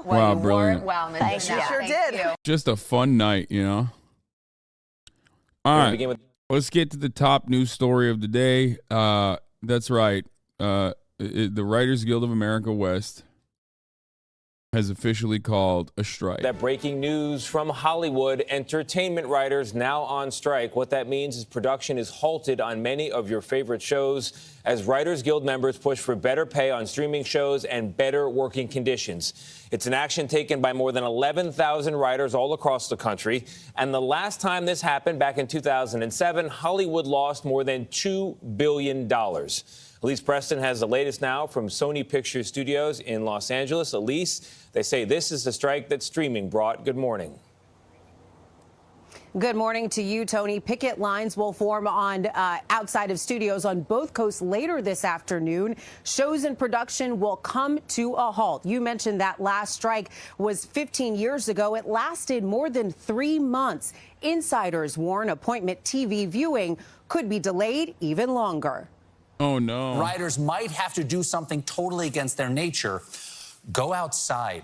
Wow, you brilliant. wore it well, Thank you. Sure did. Just a fun night, you know? All right, let's get to the top news story of the day. That's right. The Writers Guild of America West has officially called a strike. That breaking news from Hollywood. Entertainment writers now on strike. What that means is production is halted on many of your favorite shows as Writers Guild members push for better pay on streaming shows and better working conditions. It's an action taken by more than 11,000 writers all across the country. And the last time this happened, back in 2007, Hollywood lost more than $2 billion. Elise Preston has the latest now from Sony Pictures Studios in Los Angeles. Elise, they say this is the strike that streaming brought. Good morning. Good morning to you, Tony. Picket lines will form on outside of studios on both coasts later this afternoon. Shows and production will come to a halt. You mentioned that last strike was 15 years ago. It lasted more than 3 months. Insiders warn appointment TV viewing could be delayed even longer. Oh, no. Writers might have to do something totally against their nature. Go outside.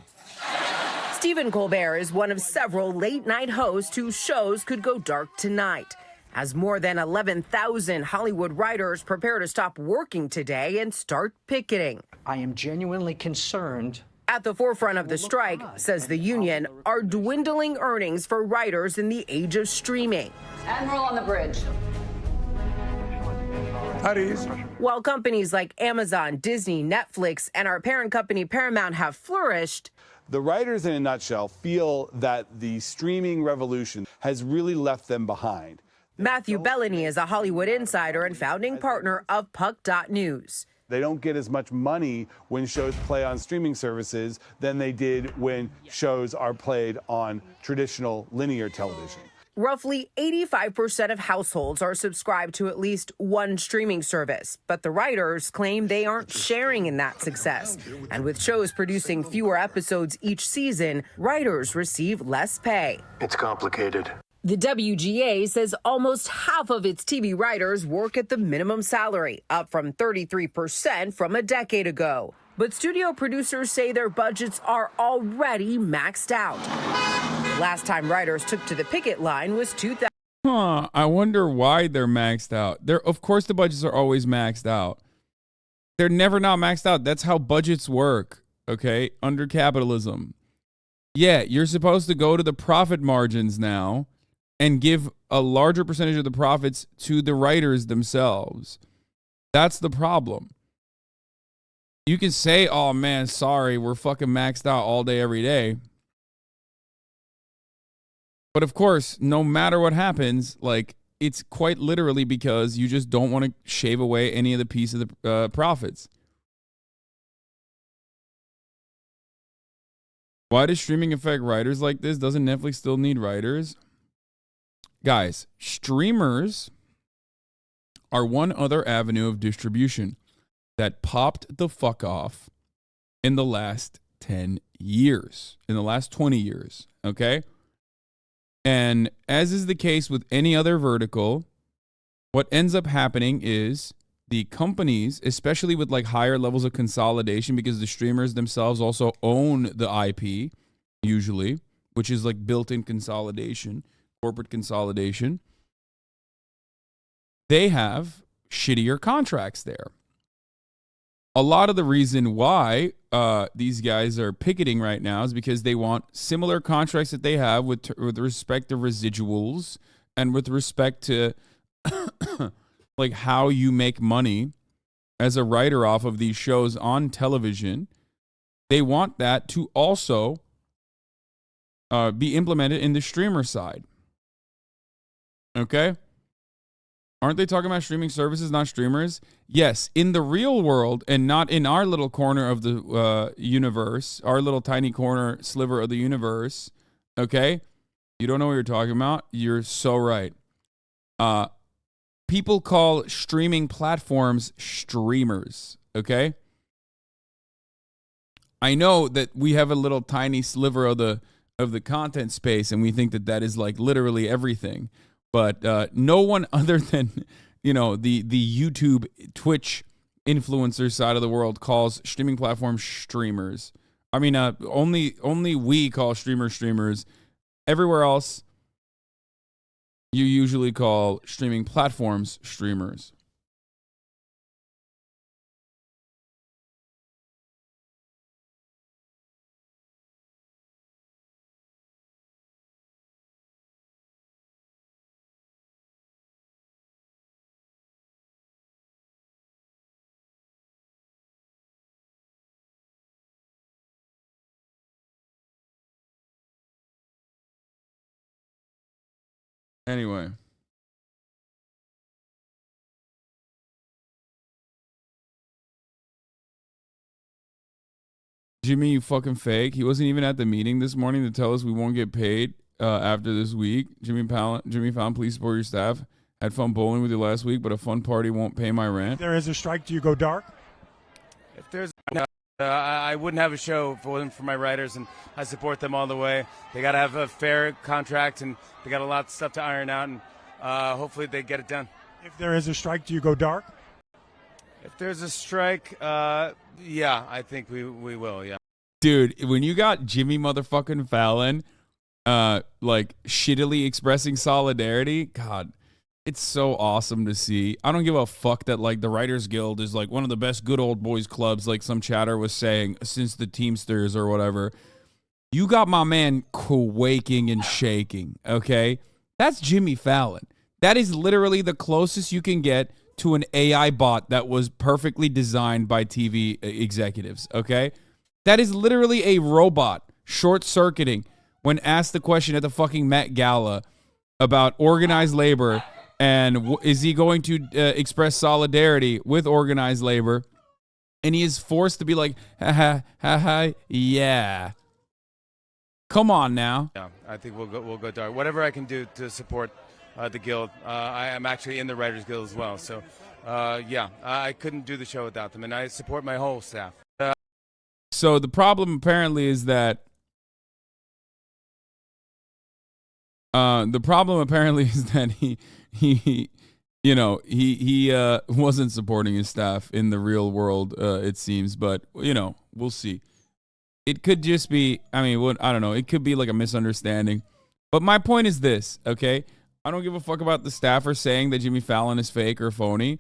Stephen Colbert is one of several late-night hosts whose shows could go dark tonight, as more than 11,000 Hollywood writers prepare to stop working today and start picketing. I am genuinely concerned. At the forefront of the strike, says the union, are dwindling earnings for writers in the age of streaming. Admiral on the bridge. While companies like Amazon, Disney, Netflix, and our parent company Paramount have flourished, the writers, in a nutshell, feel that the streaming revolution has really left them behind. Matthew Bellany is a Hollywood insider and founding partner of Puck.News. They don't get as much money when shows play on streaming services than they did when shows are played on traditional linear television. Roughly 85% of households are subscribed to at least one streaming service, but the writers claim they aren't sharing in that success. And with shows producing fewer episodes each season, writers receive less pay. It's complicated. The WGA says almost half of its TV writers work at the minimum salary, up from 33% from a decade ago. But studio producers say their budgets are already maxed out. The last time writers took to the picket line was 2000. I wonder why they're maxed out. Of course, the budgets are always maxed out. They're never not maxed out. That's how budgets work, okay, under capitalism. Yeah, you're supposed to go to the profit margins now and give a larger percentage of the profits to the writers themselves. That's the problem. You can say, oh, man, sorry, we're fucking maxed out all day, every day. But of course, no matter what happens, like, it's quite literally because you just don't want to shave away any of the piece of the profits. Why does streaming affect writers like this? Doesn't Netflix still need writers? Guys, streamers are one other avenue of distribution that popped the fuck off in the last 10 years, in the last 20 years, okay? And as is the case with any other vertical, what ends up happening is the companies, especially with like higher levels of consolidation, because the streamers themselves also own the IP, usually, which is like built-in consolidation, corporate consolidation, they have shittier contracts there. A lot of the reason why these guys are picketing right now is because they want similar contracts that they have with respect to residuals and with respect to like how you make money as a writer off of these shows on television. They want that to also be implemented in the streamer side. Okay? Aren't they talking about streaming services, not streamers? Yes, in the real world and not in our little corner of the universe, our little tiny corner sliver of the universe, okay? You don't know what you're talking about? You're so right. People call streaming platforms streamers, okay? I know that we have a little tiny sliver of the content space and we think that that is like literally everything. But no one other than, you know, the YouTube, Twitch influencer side of the world calls streaming platforms streamers. I mean, only we call streamers. Everywhere else, you usually call streaming platforms streamers. Anyway. Jimmy, you fucking fake. He wasn't even at the meeting this morning to tell us we won't get paid after this week. Jimmy Fallon, please support your staff. Had fun bowling with you last week, but a fun party won't pay my rent. If there is a strike, do you go dark? If there's I wouldn't have a show if it wasn't for my writers, and I support them all the way. They got to have a fair contract, and they got a lot of stuff to iron out, and hopefully they get it done. If there is a strike, do you go dark? If there's a strike, yeah, I think we will, yeah. Dude, when you got Jimmy motherfucking Fallon like shittily expressing solidarity, God, it's so awesome to see. I don't give a fuck that like the Writers Guild is like one of the best good old boys clubs, like some chatter was saying, since the Teamsters or whatever. You got my man quaking and shaking, okay? That's Jimmy Fallon. That is literally the closest you can get to an AI bot that was perfectly designed by TV executives, okay? That is literally a robot short-circuiting when asked the question at the fucking Met Gala about organized labor and is he going to express solidarity with organized labor, and he is forced to be like, ha ha, yeah. Come on now. Yeah, I think we'll go dark. Whatever I can do to support the guild. I am actually in the Writers Guild as well, so yeah, I couldn't do the show without them, and I support my whole staff. So the problem apparently is that he wasn't supporting his staff in the real world, it seems, but we'll see. It could just be, I don't know, it could be like a misunderstanding. But my point is this, okay? I don't give a fuck about the staffer saying that Jimmy Fallon is fake or phony.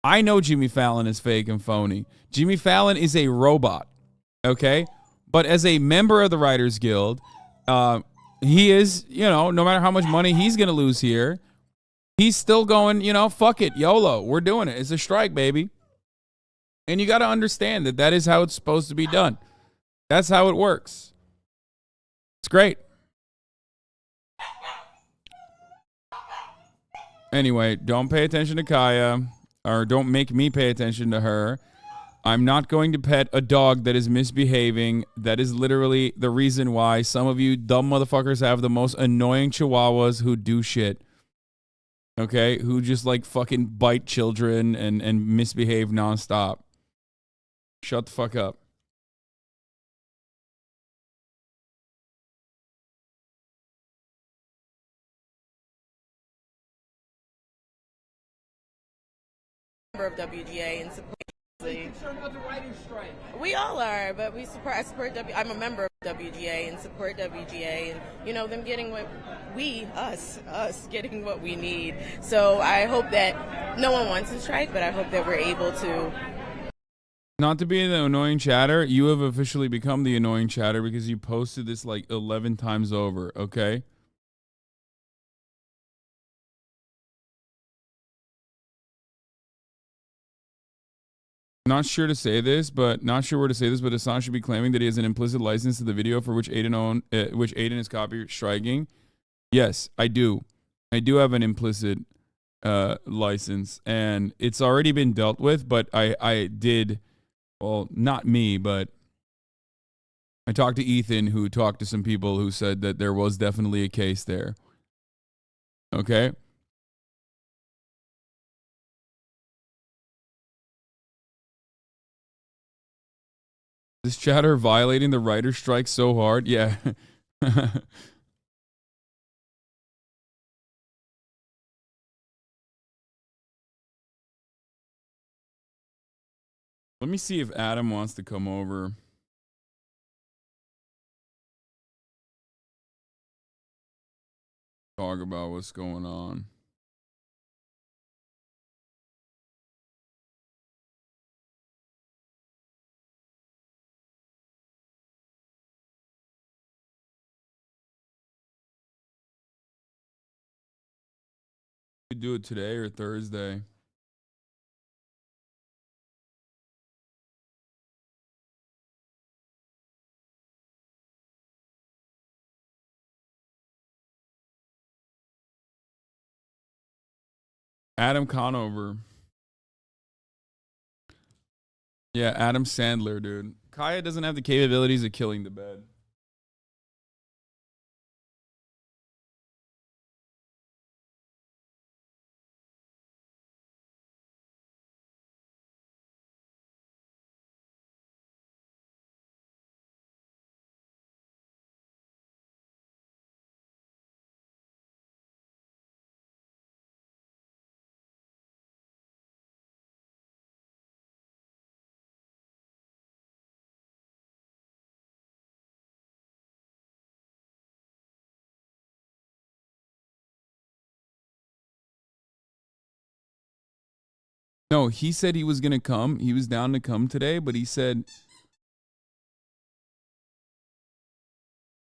I know Jimmy Fallon is fake and phony. Jimmy Fallon is a robot, okay? But as a member of the Writers Guild, he is, no matter how much money he's going to lose here, he's still going, fuck it, YOLO. We're doing it. It's a strike, baby. And you got to understand that is how it's supposed to be done. That's how it works. It's great. Anyway, don't pay attention to Kaya, or don't make me pay attention to her. I'm not going to pet a dog that is misbehaving. That is literally the reason why some of you dumb motherfuckers have the most annoying chihuahuas who do shit. Okay? Who just like fucking bite children and misbehave nonstop. Shut the fuck up. Of WGA and support. Concerned about the writers' strike. We all are, but I support I'm a member of WGA and support WGA, and them getting what us getting what we need. So I hope that no one wants to strike, but I hope that we're able to. Not to be the annoying chatter, you have officially become the annoying chatter because you posted this like 11 times over. Okay. Not sure where to say this, but Hasan should be claiming that he has an implicit license to the video for which Aiden is copyright striking. Yes, I do. I do have an implicit license, and it's already been dealt with. But I did, well, not me, but I talked to Ethan, who talked to some people who said that there was definitely a case there. Okay. This chatter violating the writer's strike so hard. Yeah. Let me see if Adam wants to come over. talk about what's going on. We do it today or Thursday. Adam Conover. Yeah, Adam Sandler, dude. Kaya doesn't have the capabilities of killing the bed. No, he said he was going to come. He was down to come today, but he said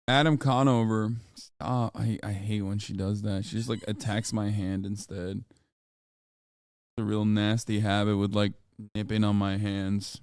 Adam Conover. I hate when she does that. She just like attacks my hand instead. It's a real nasty habit with like nipping on my hands.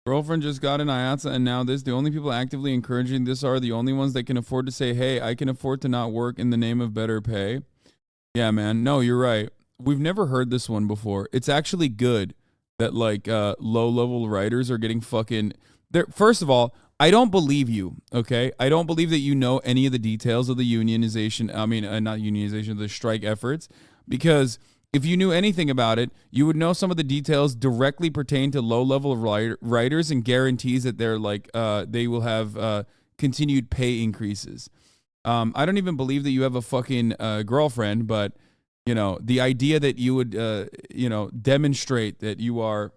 Girlfriend just got an IATSA and now this. The only people actively encouraging this are the only ones that can afford to say, hey, I can afford to not work in the name of better pay. Yeah, man. No, you're right. We've never heard this one before. It's actually good that like low-level writers are getting fucking there. First of all, I don't believe you, okay? I don't believe that you know any of the details of the unionization, not unionization, the strike efforts, because if you knew anything about it, you would know some of the details directly pertain to low-level writers and guarantees that they're like they will have continued pay increases. I don't even believe that you have a fucking girlfriend, but you know the idea that you would demonstrate that you are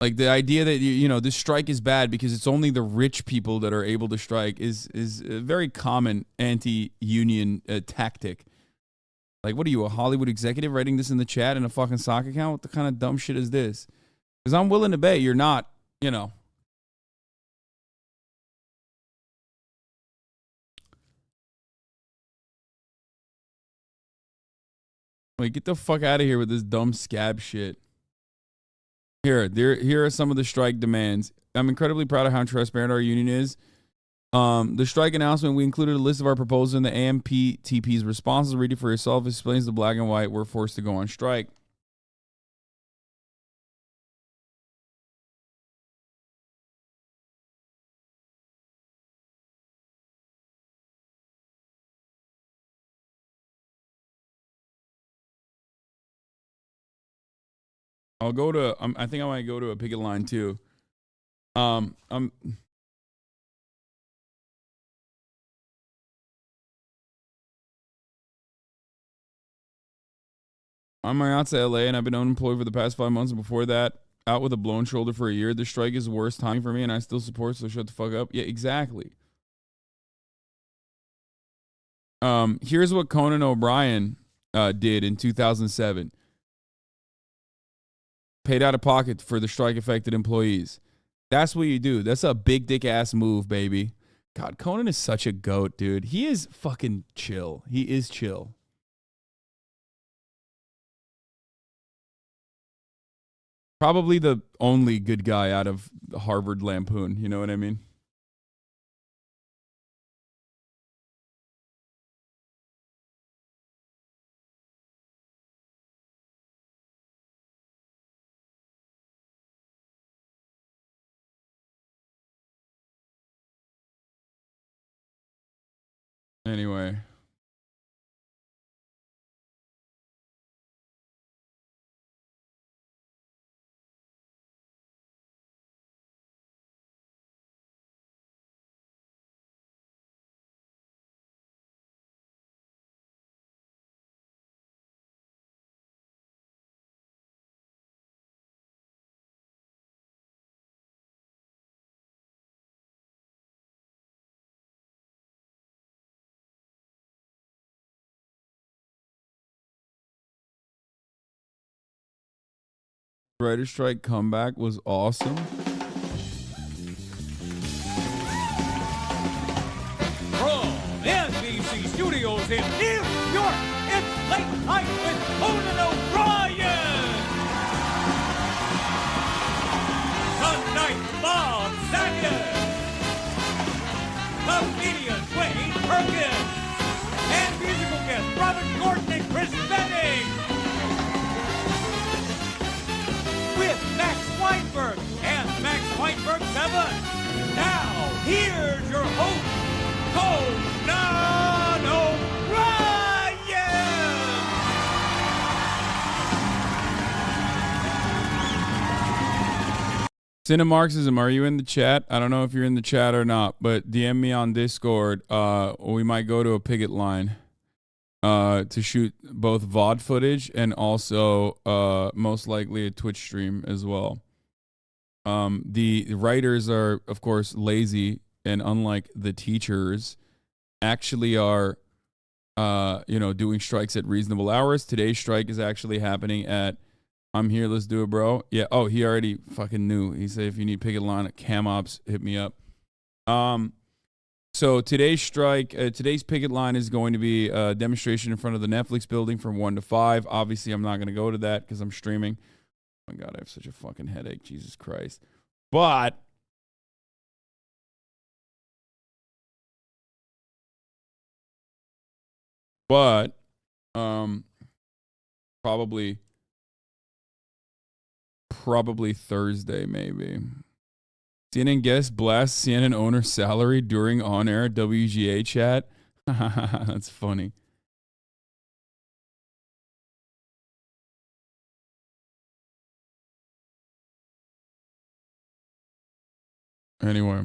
like the idea that this strike is bad because it's only the rich people that are able to strike is a very common anti-union tactic. Like, what are you, a Hollywood executive writing this in the chat in a fucking sock account? What the kind of dumb shit is this? Because I'm willing to bet you're not, Like, get the fuck out of here with this dumb scab shit. Here are some of the strike demands. I'm incredibly proud of how transparent our union is. The strike announcement, we included a list of our proposals in the AMPTP's responses. Read it for yourself. It explains the black and white. We're forced to go on strike. I'll go to. I think I might go to a picket line too. I'm on my out to LA and I've been unemployed for the past 5 months. And before that, out with a blown shoulder for a year. The strike is the worst time for me, and I still support. So shut the fuck up. Yeah, exactly. Here's what Conan O'Brien did in 2007. Paid out of pocket for the strike affected employees. That's what you do. That's a big dick ass move, baby. God, Conan is such a goat, dude. He is fucking chill. He is chill. Probably the only good guy out of Harvard Lampoon. You know what I mean? Anyway. Writer's strike comeback was awesome. From NBC Studios in New York, it's Late Night with Conan O'Brien. Tonight, Bob Saget, comedian Wayne Perkins, and musical guests Robert Gordon and Chris Benning. With Max Weinberg and Max Weinberg 7. Now, here's your host, Conan O'Brien! Cinemarxism, are you in the chat? I don't know if you're in the chat or not, but DM me on Discord. We might go to a picket line to shoot both VOD footage and also most likely a Twitch stream as well. The writers are, of course, lazy, and unlike the teachers, actually are, doing strikes at reasonable hours. Today's strike is actually happening at, I'm here, let's do it, bro. Yeah, oh, he already fucking knew. He said, if you need picket line at Cam Ops, hit me up. So today's strike, today's picket line is going to be a demonstration in front of the Netflix building from 1 to 5. Obviously, I'm not going to go to that because I'm streaming. Oh my God, I have such a fucking headache. Jesus Christ. But probably Thursday, maybe. CNN guest blasts CNN owner salary during on-air WGA chat. That's funny. Anyway.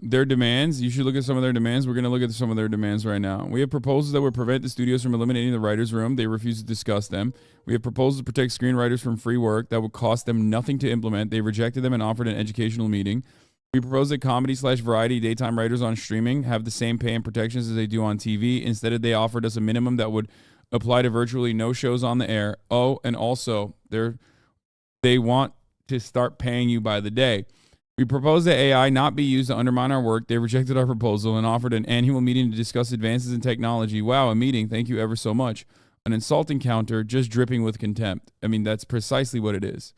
Their demands, you should look at some of their demands. We're going to look at some of their demands right now. We have proposals that would prevent the studios from eliminating the writer's room. They refuse to discuss them. We have proposals to protect screenwriters from free work that would cost them nothing to implement. They rejected them and offered an educational meeting. We propose that comedy/variety daytime writers on streaming have the same pay and protections as they do on TV. Instead, they offered us a minimum that would apply to virtually no shows on the air. Oh, and also, they want to start paying you by the day. We proposed that AI not be used to undermine our work. They rejected our proposal and offered an annual meeting to discuss advances in technology. Wow, a meeting. Thank you ever so much. An insulting counter, just dripping with contempt. I mean, that's precisely what it is.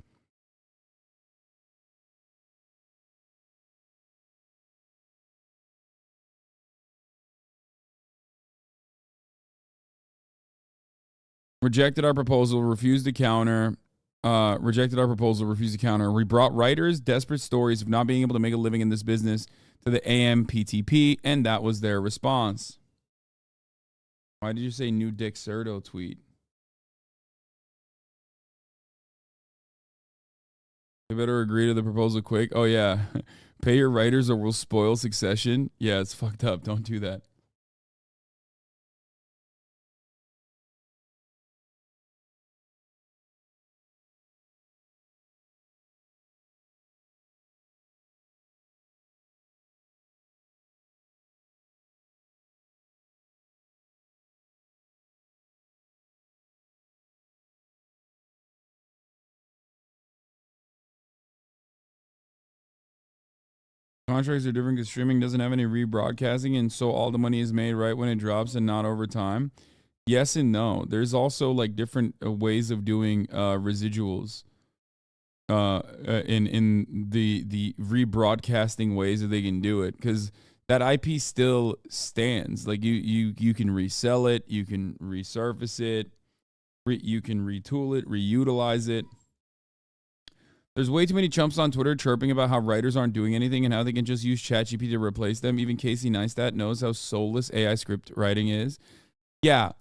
Rejected our proposal, refused to counter. Rejected our proposal, refused to counter. We brought writers desperate stories of not being able to make a living in this business to the AMPTP, and that was their response. Why did you say new Dick Serto tweet? They better agree to the proposal quick. Oh, yeah. Pay your writers or we'll spoil Succession. Yeah, it's fucked up. Don't do that. Contracts are different because streaming doesn't have any rebroadcasting, and so all the money is made right when it drops and not over time. Yes and no. There's also like different ways of doing residuals in the rebroadcasting ways that they can do it, because that IP still stands. Like you can resell it, you can resurface it, you can retool it, reutilize it. There's way too many chumps on Twitter chirping about how writers aren't doing anything and how they can just use ChatGPT to replace them. Even Casey Neistat knows how soulless AI script writing is. Yeah,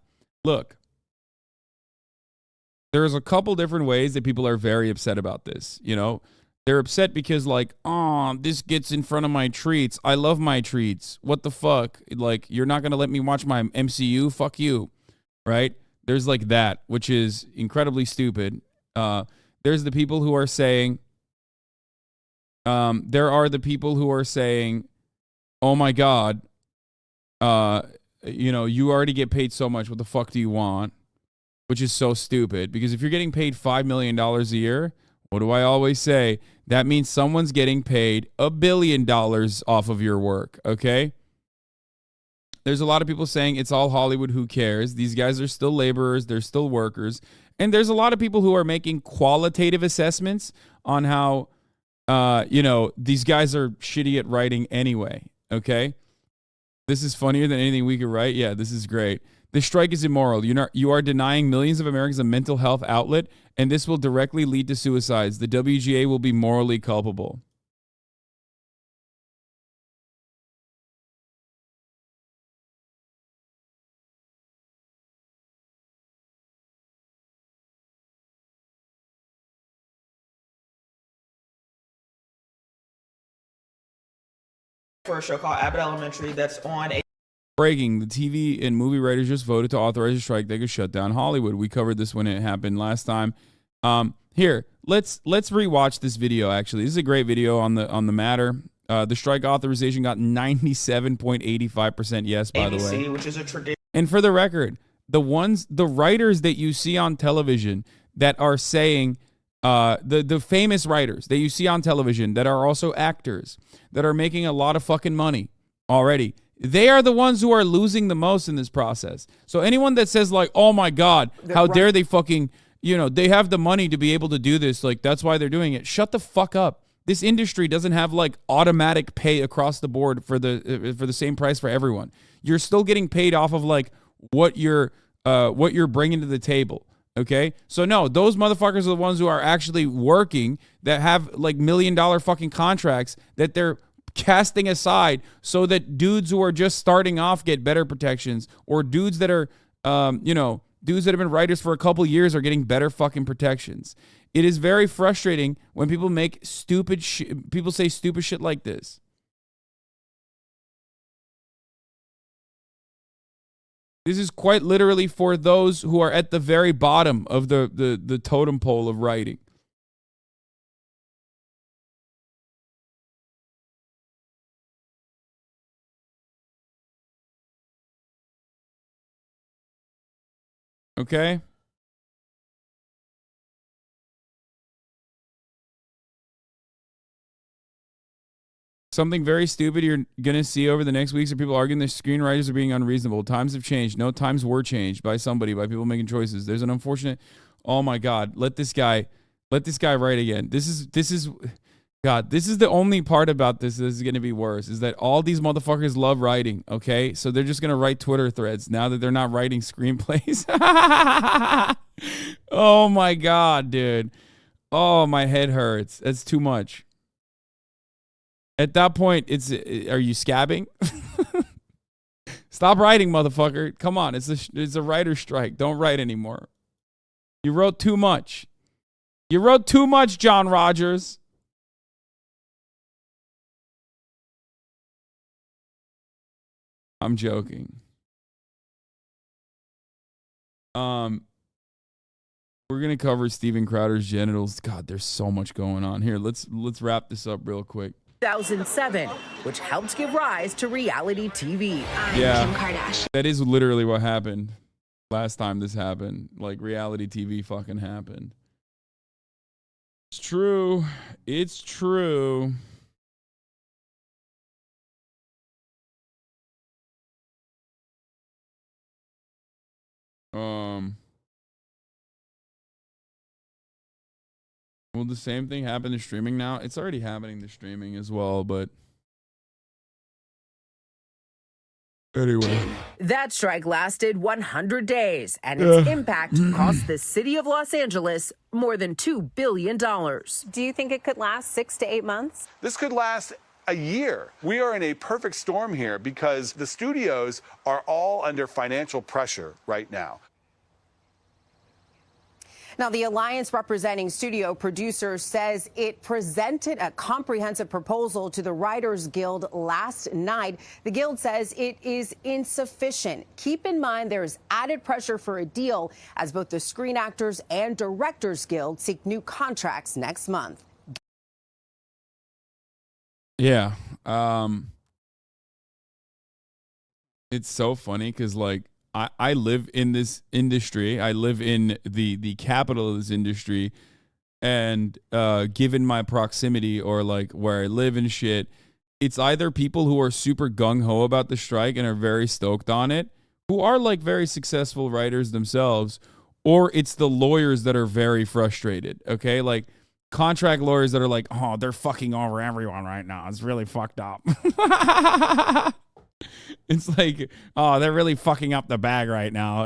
look. There's a couple different ways that people are very upset about this. You know, they're upset because like, oh, this gets in front of my treats. I love my treats. What the fuck? Like, you're not going to let me watch my MCU? Fuck you. Right? There's like that, which is incredibly stupid. There's the people who are saying, there are the people who are saying, oh my God, you already get paid so much. What the fuck do you want? which is so stupid because if you're getting paid $5 million a year, what do I always say? That means someone's getting paid $1 billion off of your work, okay? There's a lot of people saying it's all Hollywood, who cares? These guys are still laborers, they're still workers. And there's a lot of people who are making qualitative assessments on how, these guys are shitty at writing anyway, okay? This is funnier than anything we could write. Yeah, this is great. This strike is immoral. You are denying millions of Americans a mental health outlet, and this will directly lead to suicides. The WGA will be morally culpable. For a show called Abbott Elementary that's on a Breaking, the TV and movie writers just voted to authorize a strike that could shut down Hollywood. We covered this when it happened last time. Here, let's rewatch this video. Actually, this is a great video on the matter. The strike authorization got 97.85% yes, by ABC, the way. which is a tradition. And for the record, the writers that you see on television that are saying, the famous writers that you see on television that are also actors that are making a lot of fucking money already, they are the ones who are losing the most in this process. So anyone that says like, oh my God, how dare they fucking, they have the money to be able to do this, like that's why they're doing it. Shut the fuck up. This industry doesn't have like automatic pay across the board for the same price for everyone. You're still getting paid off of like what you're bringing to the table. Okay, so no, those motherfuckers are the ones who are actually working, that have like $1 million fucking contracts that they're casting aside so that dudes who are just starting off get better protections, or dudes that are, dudes that have been writers for a couple years are getting better fucking protections. It is very frustrating when people make people say stupid shit like this. This is quite literally for those who are at the very bottom of the totem pole of writing. Okay? Something very stupid you're going to see over the next weeks are people arguing the screenwriters are being unreasonable. Times have changed. No, times were changed by somebody, by people making choices. There's an unfortunate, oh my God, let this guy write again. This is the only part about this that is going to be worse, is that all these motherfuckers love writing, okay? So they're just going to write Twitter threads now that they're not writing screenplays. Oh my God, dude. Oh, my head hurts. That's too much. At that point, are you scabbing? Stop writing, motherfucker. Come on, it's a writer's strike. Don't write anymore. You wrote too much. You wrote too much, John Rogers. I'm joking. We're gonna cover Steven Crowder's genitals. God, there's so much going on here. Let's wrap this up real quick. 2007, which helped give rise to reality TV. Yeah, Kim Kardashian. That is literally what happened last time this happened. Like, reality TV fucking happened. It's true. It's true. Will the same thing happen to streaming now? It's already happening to streaming as well, but anyway. That strike lasted 100 days, and its impact cost the city of Los Angeles more than $2 billion. Do you think it could last 6 to 8 months? This could last a year. We are in a perfect storm here because the studios are all under financial pressure right now. Now, the alliance representing studio producers says it presented a comprehensive proposal to the Writers Guild last night. The Guild says it is insufficient. Keep in mind there is added pressure for a deal as both the Screen Actors and Directors Guild seek new contracts next month. Yeah. It's so funny because, like, I live in this industry. I live in the capital of this industry. And given my proximity or like where I live and shit, it's either people who are super gung-ho about the strike and are very stoked on it, who are like very successful writers themselves, or it's the lawyers that are very frustrated, okay? Like contract lawyers that are like, oh, they're fucking over everyone right now. It's really fucked up. It's like, oh, they're really fucking up the bag right now.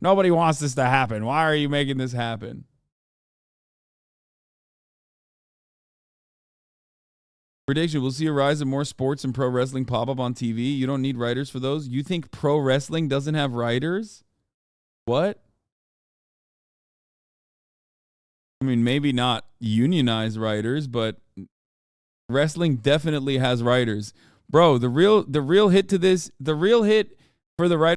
Nobody wants this to happen. Why are you making this happen? Prediction, we'll see a rise of more sports and pro wrestling pop up on TV. You don't need writers for those. You think pro wrestling doesn't have writers? What? I mean, maybe not unionized writers, but wrestling definitely has writers. Bro, the real hit to this, the real hit for the writers